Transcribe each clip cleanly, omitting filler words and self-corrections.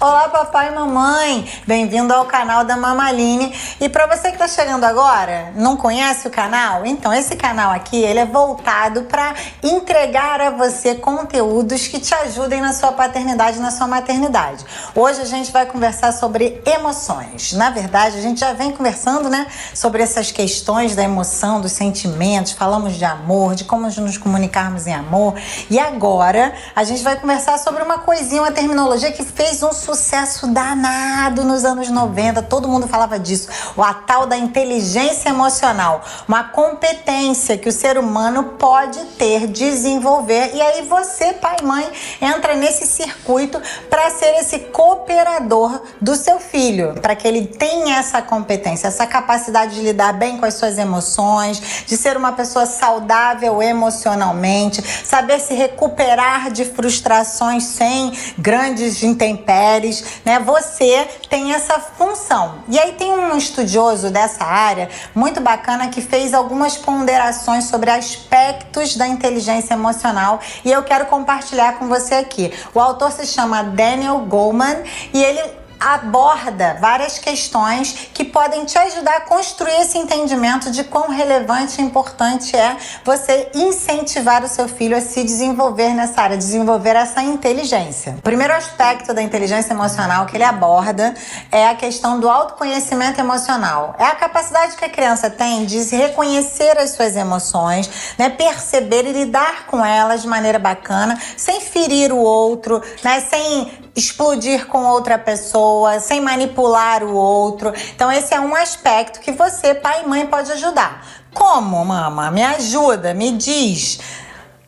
Olá papai e mamãe, bem-vindo ao canal da Mamaline. E para você que está chegando agora, não conhece o canal? Então esse canal aqui, ele é voltado para entregar a você conteúdos que te ajudem na sua paternidade e na sua maternidade. Hoje a gente vai conversar sobre emoções. Na verdade, a gente já vem conversando, né, sobre essas questões da emoção, dos sentimentos, falamos de amor, de como nos comunicarmos em amor. E agora a gente vai conversar sobre uma coisinha, uma terminologia que fez um sucesso danado nos anos 90, todo mundo falava disso, a tal da inteligência emocional, uma competência que o ser humano pode ter, desenvolver, e aí você, pai e mãe, entra nesse circuito para ser esse cooperador do seu filho, para que ele tenha essa competência, essa capacidade de lidar bem com as suas emoções, de ser uma pessoa saudável emocionalmente, saber se recuperar de frustrações sem grandes intempéries, né? Você tem essa função. E aí tem um estudioso dessa área muito bacana que fez algumas ponderações sobre aspectos da inteligência emocional e eu quero compartilhar com você aqui. O autor se chama Daniel Goleman e ele aborda várias questões que podem te ajudar a construir esse entendimento de quão relevante e importante é você incentivar o seu filho a se desenvolver nessa área, desenvolver essa inteligência. O primeiro aspecto da inteligência emocional que ele aborda é a questão do autoconhecimento emocional. É a capacidade que a criança tem de reconhecer as suas emoções, né, perceber e lidar com elas de maneira bacana, sem ferir o outro, né, sem explodir com outra pessoa, sem manipular o outro. Então esse é um aspecto que você, pai e mãe, pode ajudar. Como, mama? Me ajuda, me diz.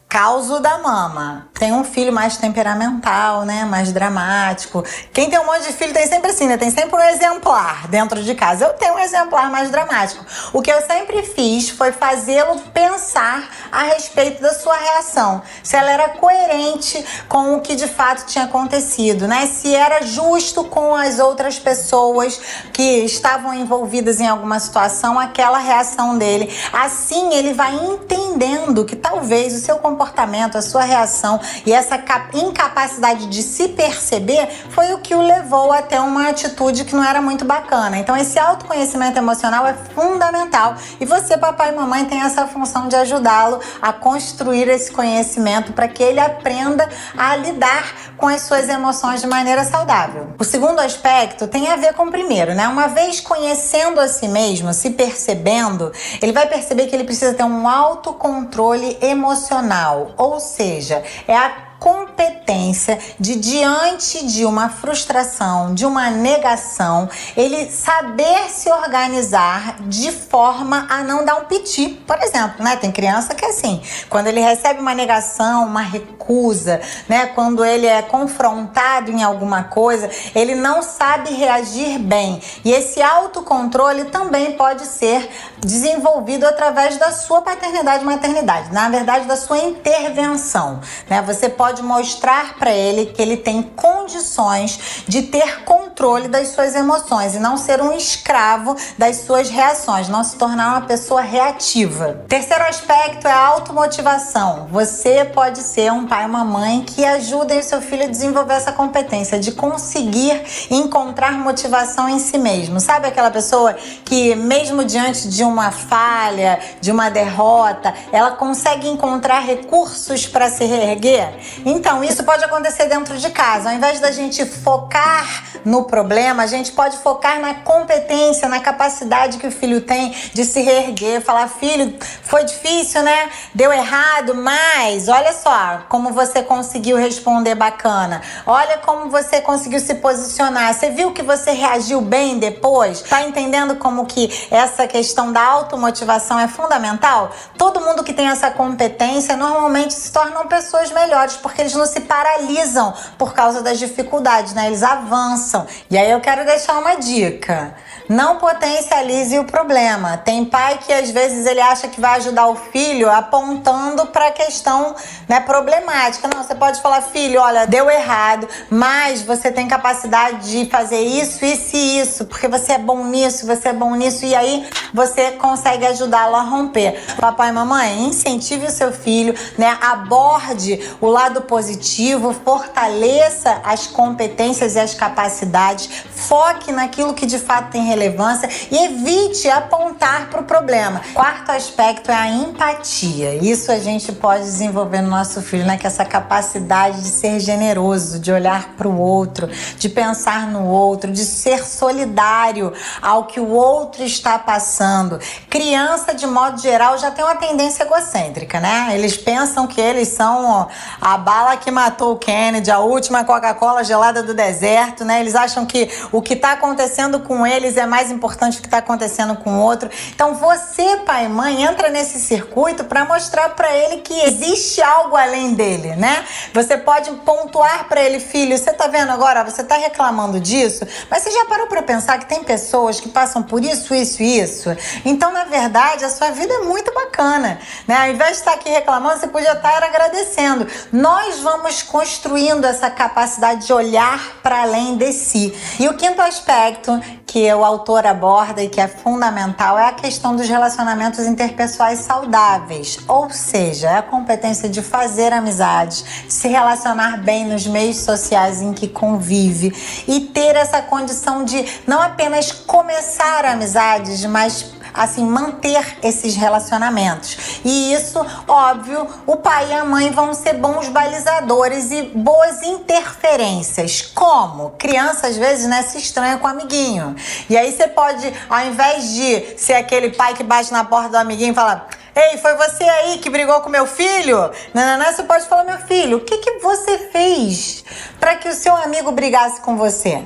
Causo da mama. Tem um filho mais temperamental, né? Mais dramático. Quem tem um monte de filho tem sempre assim, né? Tem sempre um exemplar dentro de casa. Eu tenho um exemplar mais dramático. O que eu sempre fiz foi fazê-lo pensar a respeito da sua reação. Se ela era coerente com o que de fato tinha acontecido, né? Se era justo com as outras pessoas que estavam envolvidas em alguma situação, aquela reação dele. Assim ele vai entendendo que talvez o seu comportamento, a sua reação e essa incapacidade de se perceber foi o que o levou a ter uma atitude que não era muito bacana. Então esse autoconhecimento emocional é fundamental e você, papai e mamãe, tem essa função de ajudá-lo a construir esse conhecimento para que ele aprenda a lidar com as suas emoções de maneira saudável. O segundo aspecto tem a ver com o primeiro, né? Uma vez conhecendo a si mesmo, se percebendo, ele vai perceber que ele precisa ter um autocontrole emocional. Ou seja, é a competência de, diante de uma frustração, de uma negação, ele saber se organizar de forma a não dar um piti. Por exemplo, né? Tem criança que é assim, quando ele recebe uma negação, uma recusa, né? Quando ele é confrontado em alguma coisa, ele não sabe reagir bem. E esse autocontrole também pode ser desenvolvido através da sua paternidade e maternidade, na verdade da sua intervenção, né? Você pode mostrar para ele que ele tem condições de ter controle das suas emoções e não ser um escravo das suas reações, não se tornar uma pessoa reativa. Terceiro aspecto é a automotivação. Você pode ser um pai ou uma mãe que ajudem o seu filho a desenvolver essa competência de conseguir encontrar motivação em si mesmo. Sabe aquela pessoa que mesmo diante de uma falha, de uma derrota, ela consegue encontrar recursos para se reerguer? Então, isso pode acontecer dentro de casa. Ao invés da gente focar no problema, a gente pode focar na competência, na capacidade que o filho tem de se reerguer, falar: filho, foi difícil, né? Deu errado, mas olha só como você conseguiu responder bacana. Olha como você conseguiu se posicionar. Você viu que você reagiu bem depois? Tá entendendo como que essa questão da automotivação é fundamental? Todo mundo que tem essa competência normalmente se tornam pessoas melhores, porque eles não se paralisam por causa das dificuldades, né? Eles avançam. E aí eu quero deixar uma dica. não potencialize o problema. Tem pai que às vezes ele acha que vai ajudar o filho apontando para a questão, né, problemática. Não, você pode falar, filho, olha, deu errado, mas você tem capacidade de fazer isso, isso e isso, porque você é bom nisso, você é bom nisso, e aí você consegue ajudá-lo a romper. Papai e mamãe, incentive o seu filho, né, aborde o lado positivo, fortaleça as competências e as capacidades, foque naquilo que de fato tem relevância e evite apontar para o problema. Quarto aspecto é a empatia. Isso a gente pode desenvolver no nosso filho, né? Que é essa capacidade de ser generoso, de olhar para o outro, de pensar no outro, de ser solidário ao que o outro está passando. Criança, de modo geral, já tem uma tendência egocêntrica, né? Eles pensam que eles são a bala que matou o Kennedy, a última Coca-Cola gelada do deserto, né? Eles acham que o que está acontecendo com eles é mais importante do que está acontecendo com o outro. Então você, pai e mãe, entra nesse circuito para mostrar para ele que existe algo além dele, né? Você pode pontuar para ele, filho, você tá vendo agora, você tá reclamando disso, mas você já parou para pensar que tem pessoas que passam por isso, isso e isso? Então, na verdade, a sua vida é muito bacana, né? Ao invés de estar aqui reclamando, você podia estar agradecendo. Nós vamos construindo essa capacidade de olhar para além de si. E o quinto aspecto que o autor aborda e que é fundamental é a questão dos relacionamentos interpessoais saudáveis, ou seja, é a competência de fazer amizades, de se relacionar bem nos meios sociais em que convive e ter essa condição de não apenas começar amizades, mas assim, manter esses relacionamentos. E isso, óbvio, o pai e a mãe vão ser bons balizadores e boas interferências. Como? Criança, às vezes, né, se estranha com o amiguinho. E aí você pode, ao invés de ser aquele pai que bate na porta do amiguinho e fala: ei, foi você aí que brigou com meu filho? Não, você pode falar: meu filho, o que você fez para que o seu amigo brigasse com você?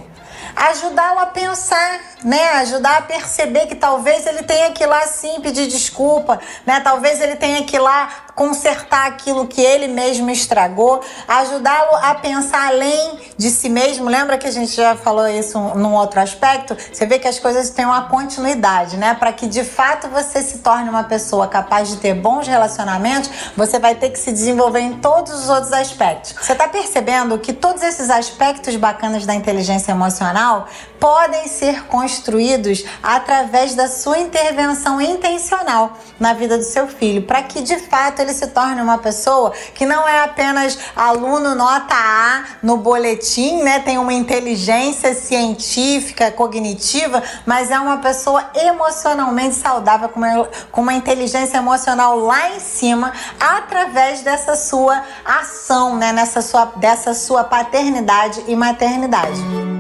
Ajudá-lo a pensar, né? Ajudar a perceber que talvez ele tenha que ir lá sim pedir desculpa, né? Talvez ele tenha que ir lá consertar aquilo que ele mesmo estragou, ajudá-lo a pensar além de si mesmo. Lembra que a gente já falou isso num outro aspecto? Você vê que as coisas têm uma continuidade, né? Para que de fato você se torne uma pessoa capaz de ter bons relacionamentos, você vai ter que se desenvolver em todos os outros aspectos. Você está percebendo que todos esses aspectos bacanas da inteligência emocional podem ser construídos através da sua intervenção intencional na vida do seu filho, para que de fato ele se torne uma pessoa que não é apenas aluno nota A no boletim, né? Tem uma inteligência científica, cognitiva, mas é uma pessoa emocionalmente saudável, com uma inteligência emocional lá em cima, através dessa sua ação, né? Dessa sua paternidade e maternidade.